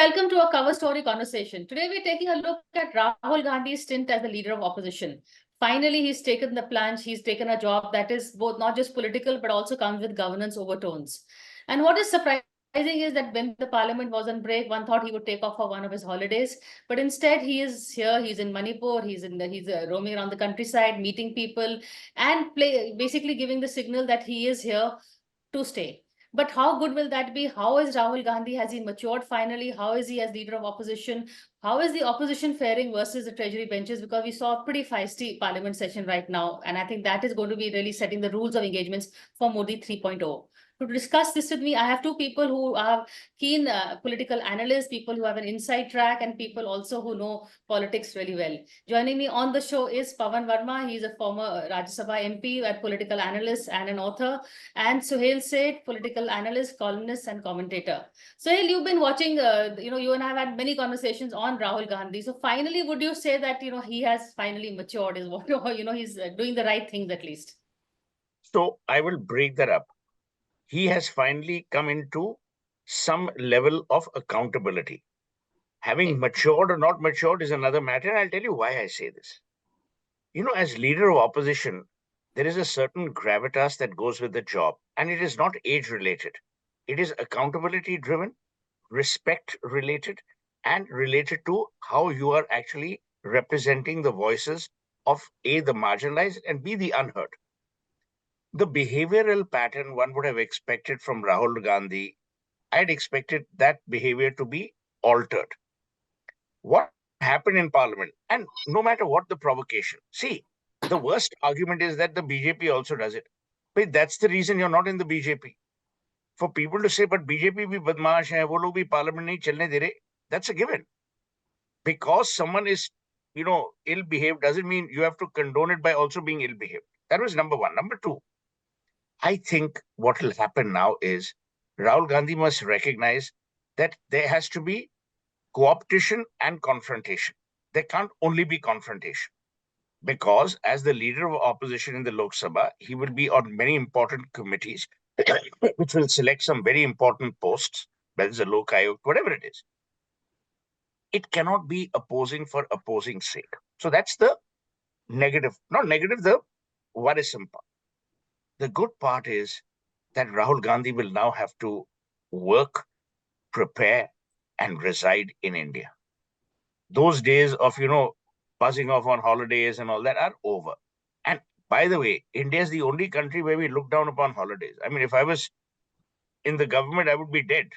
welcome to our cover story conversation. Today, we're taking a look at Rahul Gandhi's stint as the leader of opposition. Finally, he's taken the plunge. He's taken a job that is both not just political, but also comes with governance overtones. And what is surprising is that when the parliament was on break, one thought he would take off for one of his holidays, but instead he is here. He's in Manipur. He's roaming around the countryside, meeting people, and basically giving the signal that he is here to stay. But how good will that be? How is Rahul Gandhi? Has he matured finally? How is he as leader of opposition? How is the opposition faring versus the treasury benches? Because we saw a pretty feisty parliament session right now. And I think that is going to be really setting the rules of engagements for Modi 3.0. To discuss this with me, I have two people who are keen political analysts, people who have an inside track, and people also who know politics really well. Joining me on the show is Pavan Varma. He's a former Rajya Sabha MP, a political analyst and an author, and Suhel Seth, political analyst, columnist, and commentator. Suhel, you've been watching, you and I have had many conversations on Rahul Gandhi. So finally, would you say that, he has finally matured, is what, he's doing the right things at least? So I will break that up. He has finally come into some level of accountability. Having matured or not matured is another matter. And I'll tell you why I say this. As leader of opposition, there is a certain gravitas that goes with the job, and it is not age related. It is accountability driven, respect related, and related to how you are actually representing the voices of A, the marginalized, and B, the unheard. The behavioral pattern one would have expected from Rahul Gandhi, I'd expected that behavior to be altered. What happened in Parliament, and no matter what the provocation, see, the worst argument is that the BJP also does it. But that's the reason you're not in the BJP. For people to say, but BJP bhi badmaash hai, wo log bhi Parliament nahi chalne de rahe, that's a given. Because someone is, ill-behaved doesn't mean you have to condone it by also being ill-behaved. That was number one. Number two, I think what will happen now is Rahul Gandhi must recognize that there has to be co-optation and confrontation. There can't only be confrontation. Because as the leader of opposition in the Lok Sabha, he will be on many important committees, which will select some very important posts, whether it's a Lok Ayog, whatever it is. It cannot be opposing for opposing sake. So that's the negative, not negative, the worrisome part. The good part is that Rahul Gandhi will now have to work, prepare, and reside in India. Those days of, buzzing off on holidays and all that are over. And by the way, India is the only country where we look down upon holidays. I mean, if I was in the government, I would be dead.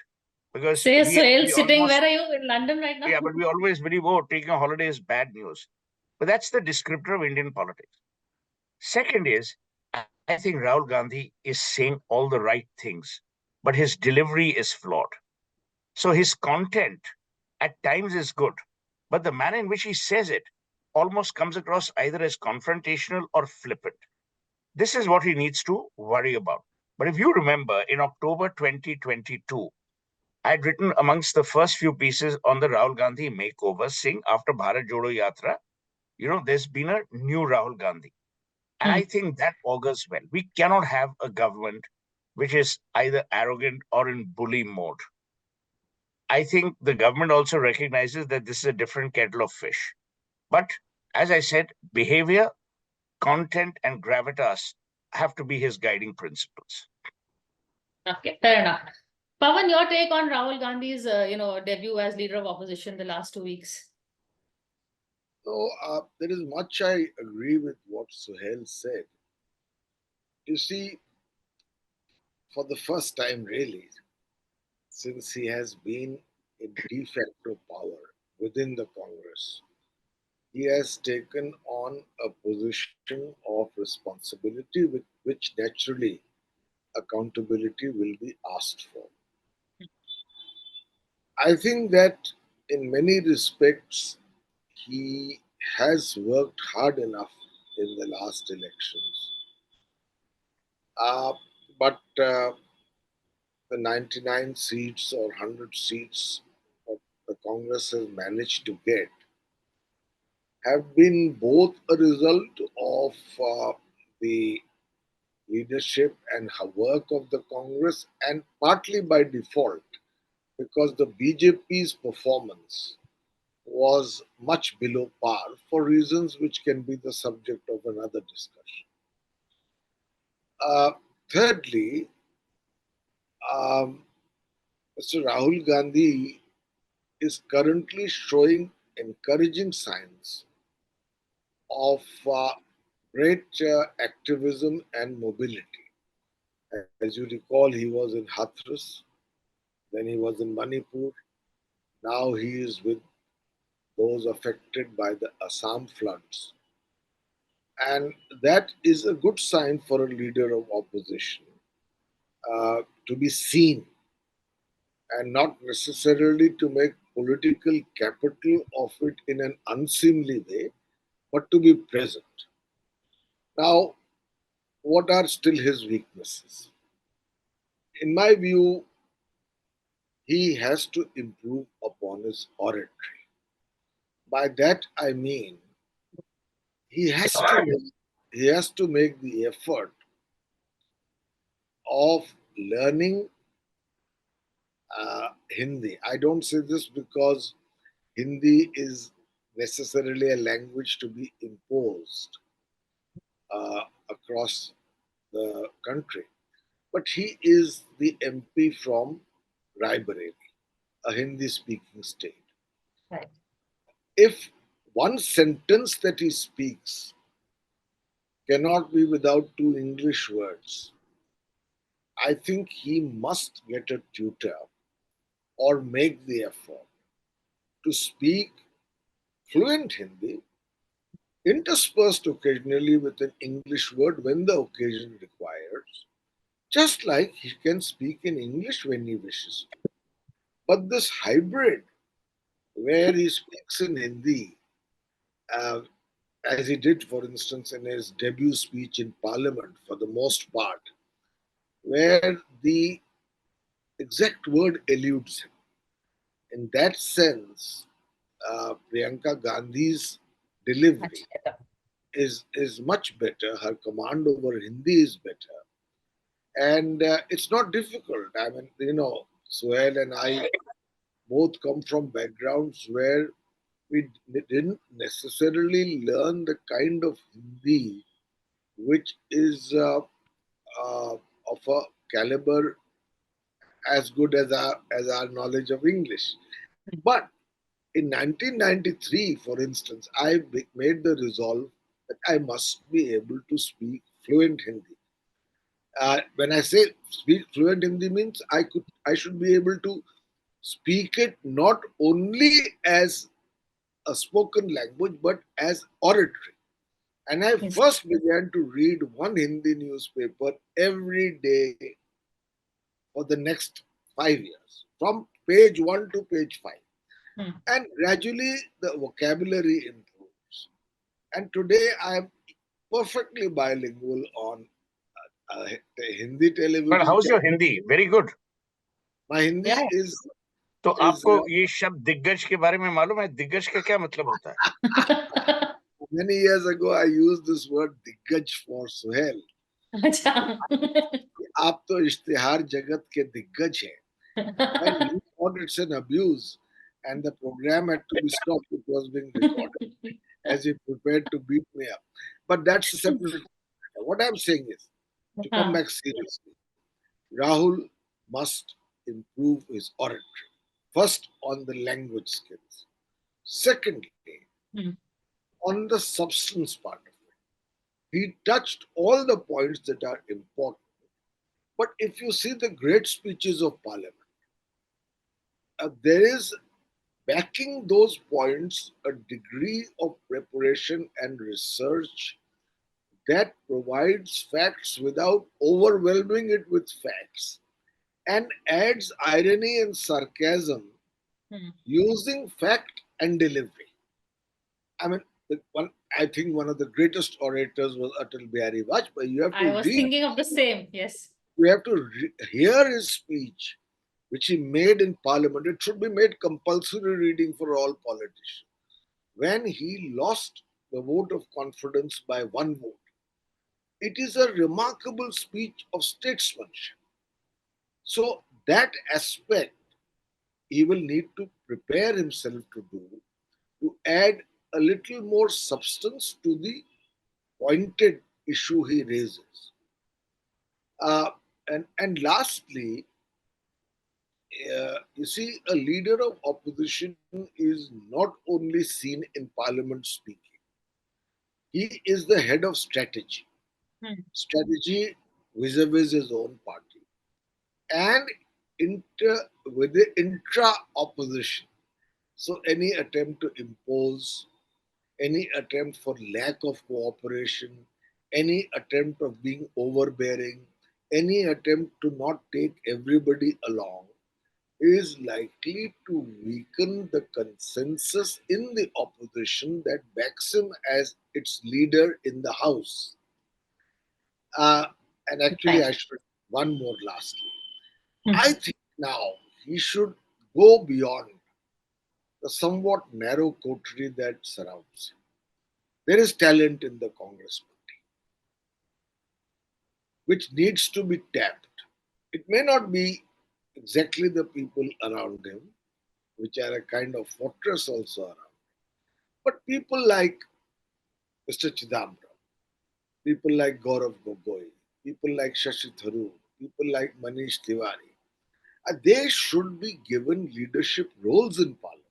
Because Suhel sitting, where are you? In London right now? Yeah, but we always believe, taking a holiday is bad news. But that's the descriptor of Indian politics. Second is, I think Rahul Gandhi is saying all the right things, but his delivery is flawed. So his content at times is good, but the manner in which he says it almost comes across either as confrontational or flippant. This is what he needs to worry about. But if you remember, in October 2022, I had written amongst the first few pieces on the Rahul Gandhi makeover, saying after Bharat Jodo Yatra, there's been a new Rahul Gandhi. And I think that augurs well. We cannot have a government which is either arrogant or in bully mode. I think the government also recognizes that this is a different kettle of fish. But as I said, behavior, content, and gravitas have to be his guiding principles. Okay, fair enough. Pavan, your take on Rahul Gandhi's, debut as leader of opposition the last 2 weeks? So there is much I agree with what Suhel said. You see, for the first time really, since he has been in de facto power within the Congress, he has taken on a position of responsibility with which naturally accountability will be asked for. I think that in many respects, he has worked hard enough in the last elections. But the 99 seats or 100 seats that the Congress has managed to get have been both a result of the leadership and work of the Congress and partly by default because the BJP's performance was much below par for reasons which can be the subject of another discussion. Uh, Thirdly, um, Mr. Rahul Gandhi is currently showing encouraging signs of great activism and mobility. As you recall, he was in Hathras, then he was in Manipur, now he is with those affected by the Assam floods. And that is a good sign for a leader of opposition to be seen and not necessarily to make political capital of it in an unseemly way, but to be present. Now, what are still his weaknesses? In my view, he has to improve upon his oratory. By that I mean he has to he has to make the effort of learning Hindi. I don't say this because Hindi is necessarily a language to be imposed across the country. But he is the MP from Raebareli, a Hindi speaking state. Right. If one sentence that he speaks cannot be without two English words, I think he must get a tutor or make the effort to speak fluent Hindi, interspersed occasionally with an English word when the occasion requires, just like he can speak in English when he wishes to. But this hybrid, where he speaks in Hindi, uh, as he did, for instance, in his debut speech in Parliament, for the most part, where the exact word eludes him. In that sense, Priyanka Gandhi's Much delivery better. is much better. Her command over Hindi is better, and it's not difficult. I mean, Suhel and I both come from backgrounds where we didn't necessarily learn the kind of Hindi which is of a caliber as good as our knowledge of English. But in 1993, for instance, I made the resolve that I must be able to speak fluent Hindi. When I say speak fluent Hindi means I should be able to speak it not only as a spoken language but as oratory. And I Yes. first began to read one Hindi newspaper every day for the next 5 years, from page 1 to page 5. Hmm. And gradually the vocabulary improves. And today I am perfectly bilingual on the Hindi But television how's your channel. Hindi? Very good. My Hindi Yeah. तो is आपको ये शब्द दिग्गज के बारे में मालूम है? दिग्गज का क्या मतलब होता है? many years ago I used this word diggaj for Suhel. अच्छा. आप तो इश्तिहार जगत के दिग्गज हैं. And he thought it's an abuse, and the program had to be stopped. It was being recorded as he prepared to beat me up. But that's a separate. What I'm saying is, to come हाँ. back seriously, Rahul must improve his oratory. First, on the language skills. Secondly, Hmm. on the substance part of it. He touched all the points that are important. But if you see the great speeches of Parliament, there is backing those points a degree of preparation and research that provides facts without overwhelming it with facts and adds irony and sarcasm Hmm. using fact and delivery. I mean, I think one of the greatest orators was Atal Bihari Vajpayee. I was thinking of the same. Yes. You have to hear his speech, which he made in Parliament. It should be made compulsory reading for all politicians. When he lost the vote of confidence by one vote, it is a remarkable speech of statesmanship. So that aspect he will need to prepare himself to do to add a little more substance to the pointed issue he raises. Uh, and lastly, you see, a leader of opposition is not only seen in parliament speaking, he is the head of strategy. Hmm. Strategy vis-a-vis his own party and with the intra opposition. So any attempt to impose, any attempt for lack of cooperation, any attempt of being overbearing, any attempt to not take everybody along is likely to weaken the consensus in the opposition that backs him as its leader in the House. Uh, and actually, Right. I should one more lastly. Hmm. I think now he should go beyond the somewhat narrow coterie that surrounds him. There is talent in the Congress party, which needs to be tapped. It may not be exactly the people around him, which are a kind of fortress also around, but people like Mr. Chidambaram, people like Gaurav Gogoi, people like Shashi Tharoor, people like Manish Tiwari, they should be given leadership roles in parliament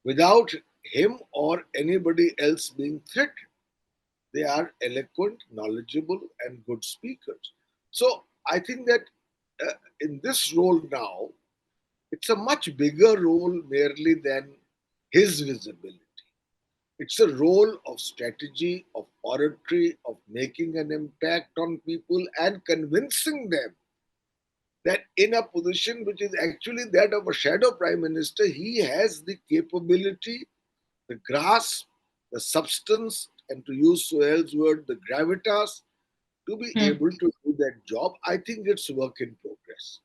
without him or anybody else being threatened. They are eloquent, knowledgeable, and good speakers. So I think that in this role now, it's a much bigger role merely than his visibility. It's a role of strategy, of oratory, of making an impact on people and convincing them that in a position which is actually that of a shadow prime minister, he has the capability, the grasp, the substance, and to use Suhel's word, the gravitas to be Hmm. able to do that job. I think it's work in progress.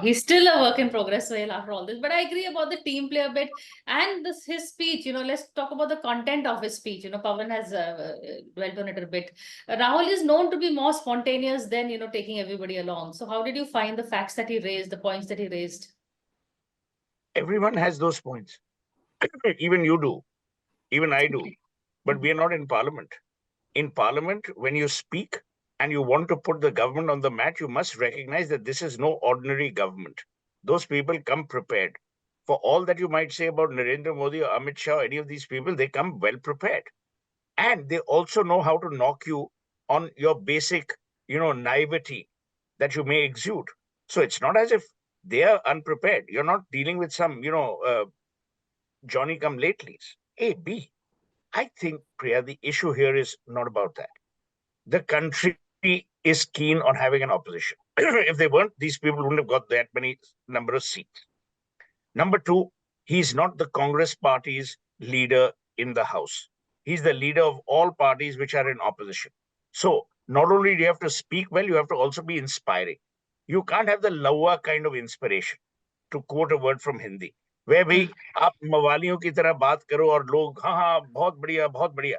He's still a work in progress, Suhail, after all this. But I agree about the team play a bit and this his speech. Let's talk about the content of his speech. Pavan has dwelt on it a bit. Rahul is known to be more spontaneous than taking everybody along. So how did you find the facts that he raised, the points that he raised? Everyone has those points. Even you do. Even I do. But we are not in parliament. In parliament, when you speak and you want to put the government on the mat, you must recognize that this is no ordinary government. Those people come prepared. For all that you might say about Narendra Modi or Amit Shah, or any of these people, they come well prepared. And they also know how to knock you on your basic, naivety that you may exude. So it's not as if they are unprepared. You're not dealing with some, Johnny come latelys. A, B. I think, Priya, the issue here is not about that. The country is keen on having an opposition. If they weren't, these people wouldn't have got that many number of seats. Number two, he's not the Congress party's leader in the House. He's the leader of all parties which are in opposition. So not only do you have to speak well, you have to also be inspiring. You can't have the lawa kind of inspiration, to quote a word from Hindi, where भाई आप मवालियों की तरह बात करो और लोग हाँ हाँ बहुत बढ़िया,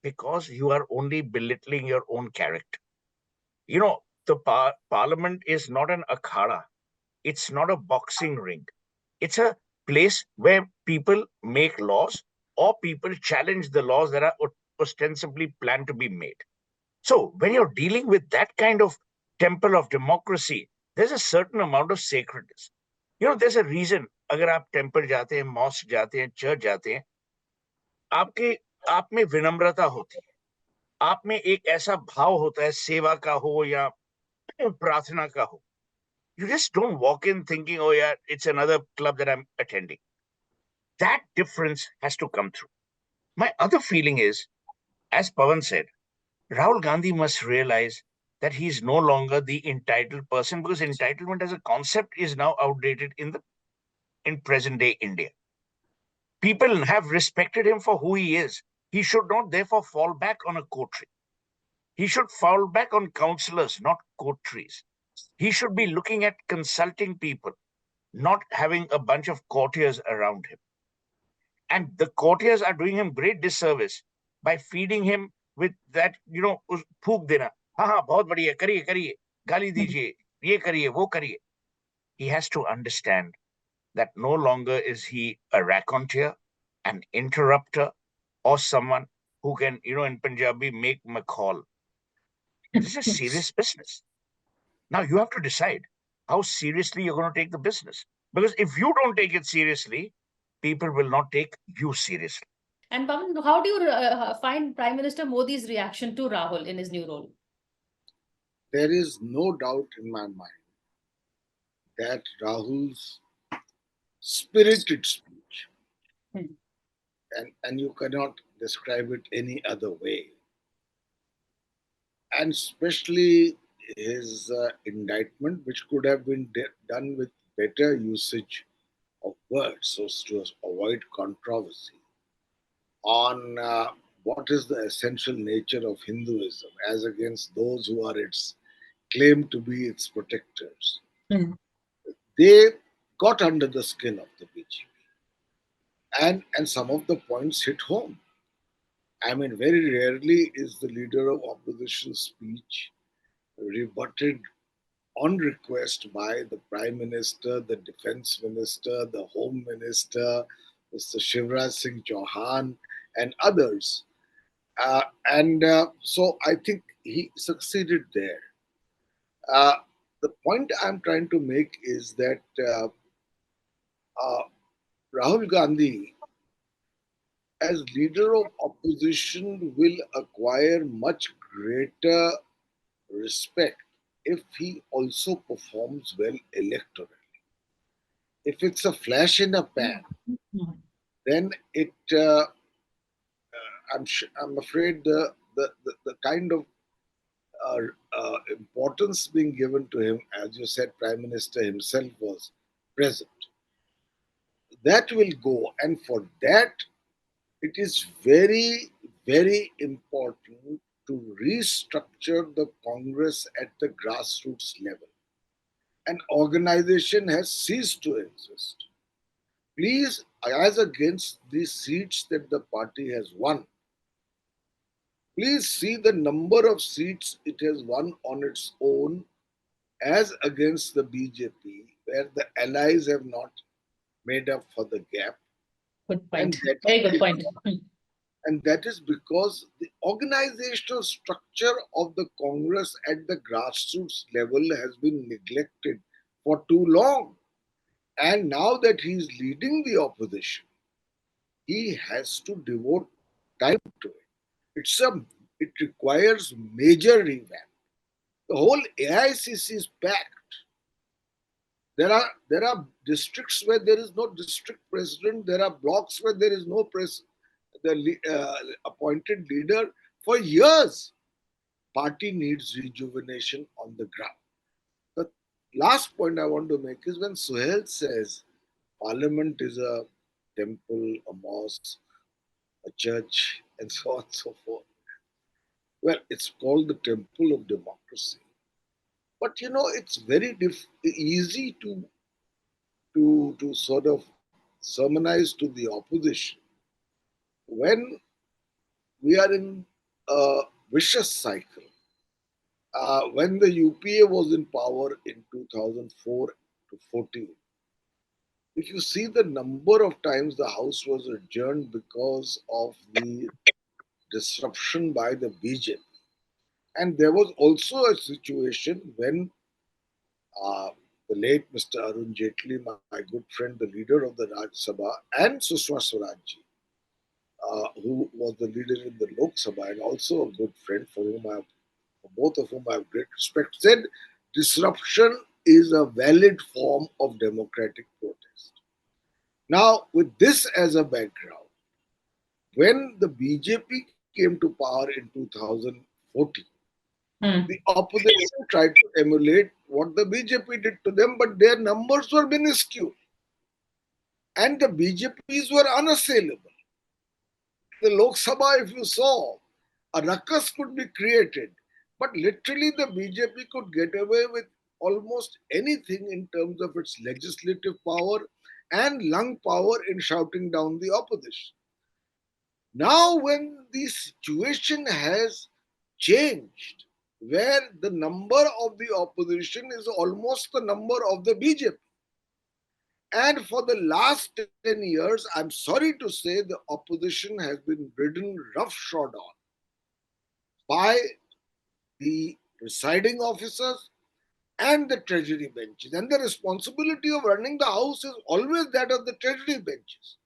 because you are only belittling your own character. The parliament is not an akhada. It's not a boxing ring. It's a place where people make laws or people challenge the laws that are ostensibly planned to be made. So when you're dealing with that kind of temple of democracy, there's a certain amount of sacredness. There's a reason, अगर आप temple जाते हैं, mask जाते हैं, church जाते हैं, आपके आप में विनम्रता होती है, आप में एक ऐसा भाव होता है, सेवा का हो या प्रार्थना का हो. You just don't walk in thinking, oh yeah, it's another club that I'm attending. That difference has to come through. My other feeling is, as Pavan said, Rahul Gandhi must realize that he's no longer the entitled person, because entitlement as a concept is now outdated in present day India. People have respected him for who he is. He should not therefore fall back on a coterie. He should fall back on councillors, not coteries. He should be looking at consulting people, not having a bunch of courtiers around him. And the courtiers are doing him great disservice by feeding him with that, फूक देना, हाँ हाँ बहुत बढ़िया, करिए करिए, गाली दीजिए, ये करिए वो करिए. he has to understand that no longer is he a raconteur, an interrupter, or someone who can, in Punjabi, make McCall. This is serious business. Now you have to decide how seriously you're going to take the business. Because if you don't take it seriously, people will not take you seriously. And Pavan, how do you find Prime Minister Modi's reaction to Rahul in his new role? There is no doubt in my mind that Rahul's spirited speech, Hmm. and you cannot describe it any other way, and especially his indictment, which could have been done with better usage of words so as to avoid controversy on what is the essential nature of Hinduism as against those who are its claim to be its protectors. Hmm. They got under the skin of the BJP, and some of the points hit home. I mean, very rarely is the leader of opposition speech rebutted on request by the Prime Minister, the Defense Minister, the Home Minister, Mr. Shivraj Singh Chauhan, and others. And so I think he succeeded there. Uh, the point I'm trying to make is that uh, Rahul Gandhi, as leader of opposition, will acquire much greater respect if he also performs well electorally. If it's a flash in a pan, Hmm. then I'm afraid the kind of importance being given to him, as you said, Prime Minister himself was present. That will go, and for that, it is very, very important to restructure the Congress at the grassroots level. An organization has ceased to exist. Please, as against the seats that the party has won, please see the number of seats it has won on its own as against the BJP, where the allies have not made up for the gap. Good And point. that Very good is, point. Hmm. and that is because the organizational structure of the Congress at the grassroots level has been neglected for too long. And now that he is leading the opposition, he has to devote time to it. It requires major revamp. The whole AICC is packed. There are districts where there is no district president. There are blocks where there is no appointed leader for years. Party needs rejuvenation on the ground. The last point I want to make is when Suhel says Parliament is a temple, a mosque, a church, and so on and so forth. Well, it's called the temple of democracy. But it's very easy to sort of sermonize to the opposition when we are in a vicious cycle. When the UPA was in power in 2004 to 14, if you see the number of times the House was adjourned because of the disruption by the BJP, and there was also a situation when uh, the late Mr. Arun Jaitley, my good friend, the leader of the Rajya Sabha, and Sushma Swaraj, who was the leader in the Lok Sabha and also a good friend for both of whom I have great respect, said disruption is a valid form of democratic protest. Now, with this as a background, when the BJP came to power in 2014, Hmm. the opposition tried to emulate what the BJP did to them, but their numbers were minuscule and the BJPs were unassailable. The Lok Sabha, if you saw, a ruckus could be created, but literally the BJP could get away with almost anything in terms of its legislative power and lung power in shouting down the opposition. Now, when the situation has changed, where the number of the opposition is almost the number of the BJP, And for the last 10 years, I'm sorry to say, the opposition has been ridden roughshod on by the presiding officers and the treasury benches. And the responsibility of running the house is always that of the treasury benches.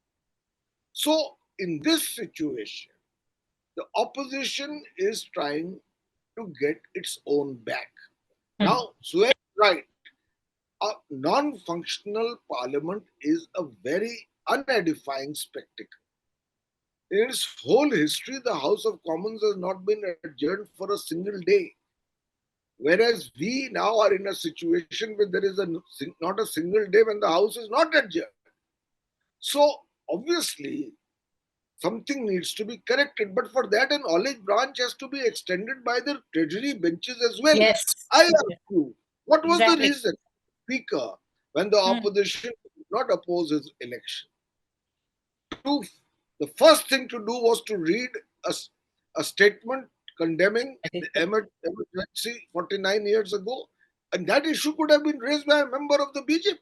So, in this situation, the opposition is trying to get its own back. Now, Suhel is right. A non-functional parliament is a very unedifying spectacle. In its whole history, the House of Commons has not been adjourned for a single day. Whereas we now are in a situation where there is not a single day when the House is not adjourned. So, obviously, something needs to be corrected. But for that, an olive branch has to be extended by the treasury benches as well. Yes. I ask you, what was the Exactly. reason, Speaker, when the opposition did not oppose his election? The first thing to do was to read a statement condemning the emergency 49 years ago, and that issue could have been raised by a member of the BJP.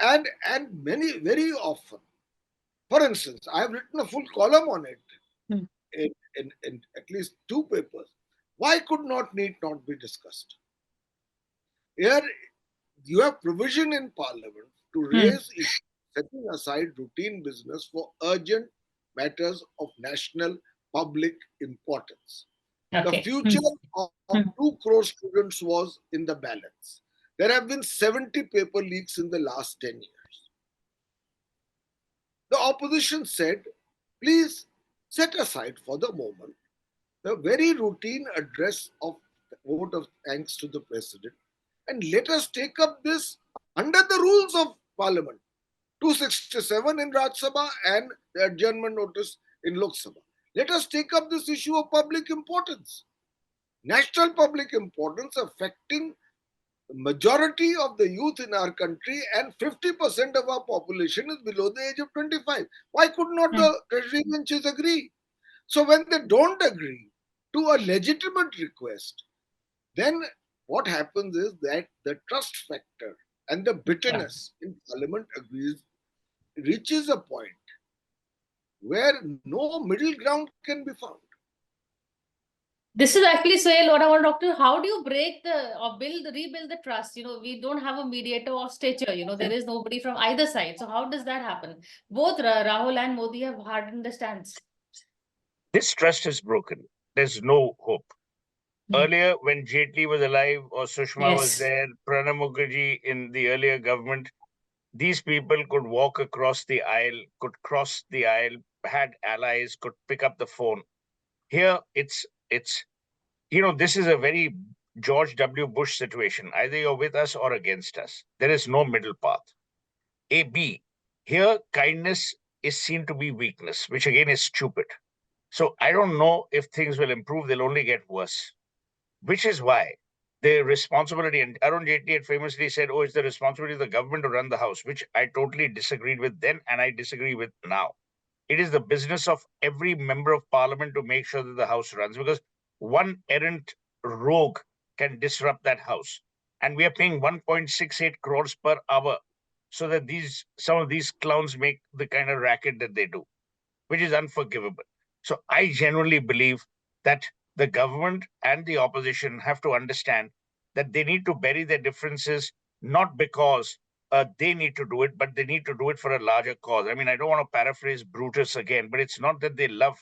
And many, very often, for instance, I have written a full column on it in at least 2 papers. Why could need not be discussed? Here, you have provision in Parliament to raise issues setting aside routine business for urgent matters of national public importance. The future of 2 crore students was in the balance. There have been 70 paper leaks in the last 10 years. The opposition said, please set aside for the moment the very routine address of vote of thanks to the president, and let us take up this under the rules of Parliament. 267 in Rajya Sabha and the adjournment notice in Lok Sabha. Let us take up this issue of public importance. National public importance affecting the majority of the youth in our country, and 50% of our population is below the age of 25. Why could not the treasury benches agree? So when they don't agree to a legitimate request, then what happens is that the trust factor and the bitterness in Parliament reaches a point where no middle ground can be found. This is actually, Suhel, what I want to talk to you. How do you break or rebuild the trust? We don't have a mediator of stature. There is nobody from either side. So how does that happen? Both Rahul and Modi have hardened the stance. This trust is broken. There's no hope. Earlier, when Jaitley was alive or Sushma was there, Pranab Mukherjee in the earlier government, these people could walk across the aisle, could cross the aisle, had allies, could pick up the phone. Here, it's this is a very George W. Bush situation. Either you're with us or against us. There is no middle path. B, here kindness is seen to be weakness, which again is stupid. So I don't know if things will improve. They'll only get worse, which is why the responsibility, and Arun Jaitley had famously said, it's the responsibility of the government to run the house, which I totally disagreed with then and I disagree with now. It is the business of every member of parliament to make sure that the house runs, because one errant rogue can disrupt that house. And we are paying 1.68 crores per hour so that some of these clowns make the kind of racket that they do, which is unforgivable. So I genuinely believe that the government and the opposition have to understand that they need to bury their differences, not because they need to do it, but they need to do it for a larger cause. I mean, I don't want to paraphrase Brutus again, but it's not that they love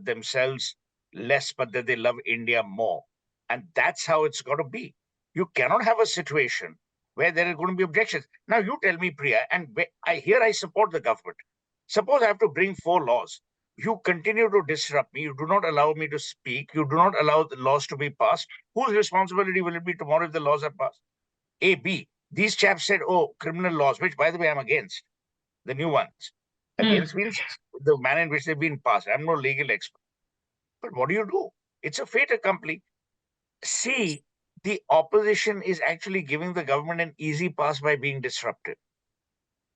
themselves less, but that they love India more. And that's how it's got to be. You cannot have a situation where there are going to be objections. Now, you tell me, Priya, and I support the government. Suppose I have to bring 4 laws. You continue to disrupt me. You do not allow me to speak. You do not allow the laws to be passed. Whose responsibility will it be tomorrow if the laws are passed? B, these chaps said, criminal laws, which, by the way, I'm against, the new ones. Against means the manner in which they've been passed. I'm no legal expert. But what do? It's a fait accompli. C, the opposition is actually giving the government an easy pass by being disruptive.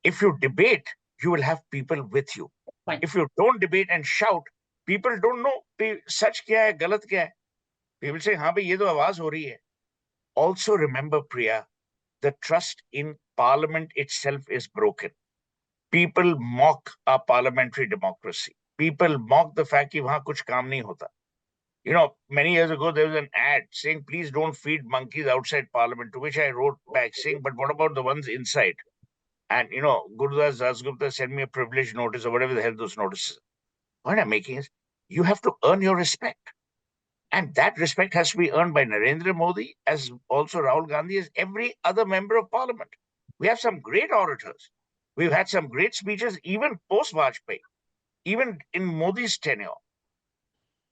If you debate, you will have people with you. Fine. If you don't debate and shout, people don't know sach kya hai, galat kya hai. People say, haan bhai, ye to awaaz ho rahi hai. Also remember, Priya, the trust in parliament itself is broken. People mock our parliamentary democracy. People mock the fact that wahan kuch kaam nahi hota. You know, many years ago, there was an ad saying, please don't feed monkeys outside Parliament, to which I wrote back saying, but what about the ones inside? And, you know, Gurudas Dasgupta sent me a privilege notice or whatever the hell those notices. What I'm making is, you have to earn your respect. And that respect has to be earned by Narendra Modi, as also Rahul Gandhi, as every other member of Parliament. We have some great orators. We've had some great speeches, even post-Vajpayee, even in Modi's tenure.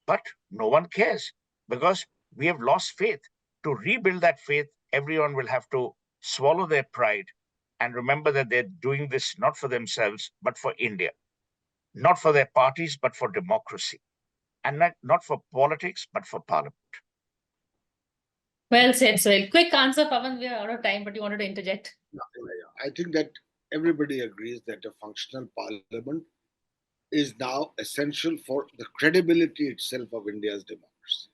But no one cares because we have lost faith. To rebuild that faith, everyone will have to swallow their pride and remember that they're doing this not for themselves, but for India. Not for their parties, but for democracy. And not for politics, but for Parliament. Well said, Suhel. Quick answer, Pavan. We are out of time, but you wanted to interject. I think that everybody agrees that a functional parliament is now essential for the credibility itself of India's democracy.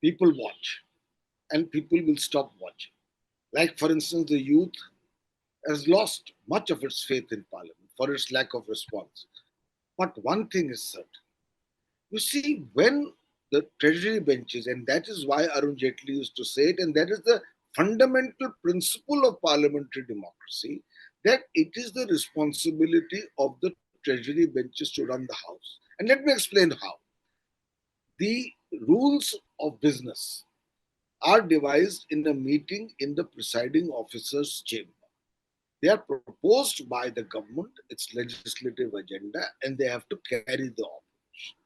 People watch, and people will stop watching. Like, for instance, the youth has lost much of its faith in parliament for its lack of response. But one thing is certain. You see, when the treasury benches, and that is why Arun Jaitley used to say it, and that is the fundamental principle of parliamentary democracy, that it is the responsibility of the treasury benches to run the house. And let me explain how. The rules of business are devised in a meeting in the presiding officer's chamber. They are proposed by the government, its legislative agenda, and they have to carry the opposition.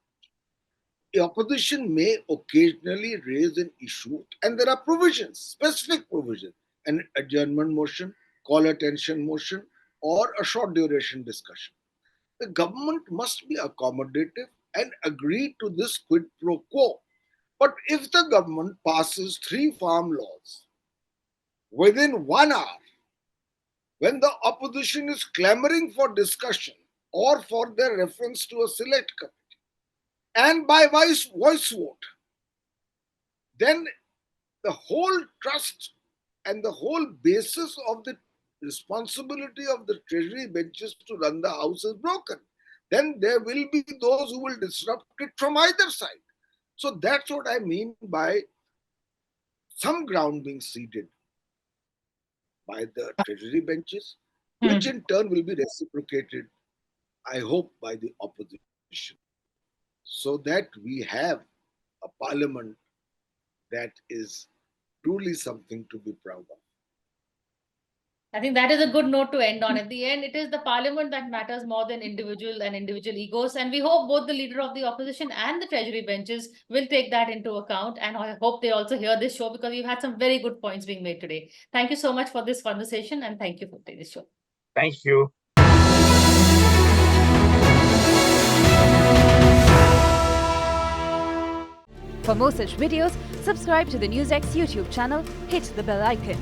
The opposition may occasionally raise an issue, and there are provisions, specific provisions, an adjournment motion, call attention motion, or a short duration discussion. The government must be accommodative and agree to this quid pro quo. But if the government passes 3 farm laws within 1 hour, when the opposition is clamoring for discussion or for their reference to a select committee, and by voice vote, then the whole trust and the whole basis of the responsibility of the treasury benches to run the house is broken. Then there will be those who will disrupt it from either side. So that's what I mean by some ground being ceded by the treasury benches, which in turn will be reciprocated, I hope, by the opposition, so that we have a parliament that is truly something to be proud of. I think that is a good note to end on. At the end, it is the parliament that matters more than individual egos. And we hope both the leader of the opposition and the treasury benches will take that into account. And I hope they also hear this show because we've had some very good points being made today. Thank you so much for this conversation and thank you for this show. Thank you. For more such videos, subscribe to the NewsX YouTube channel, hit the bell icon.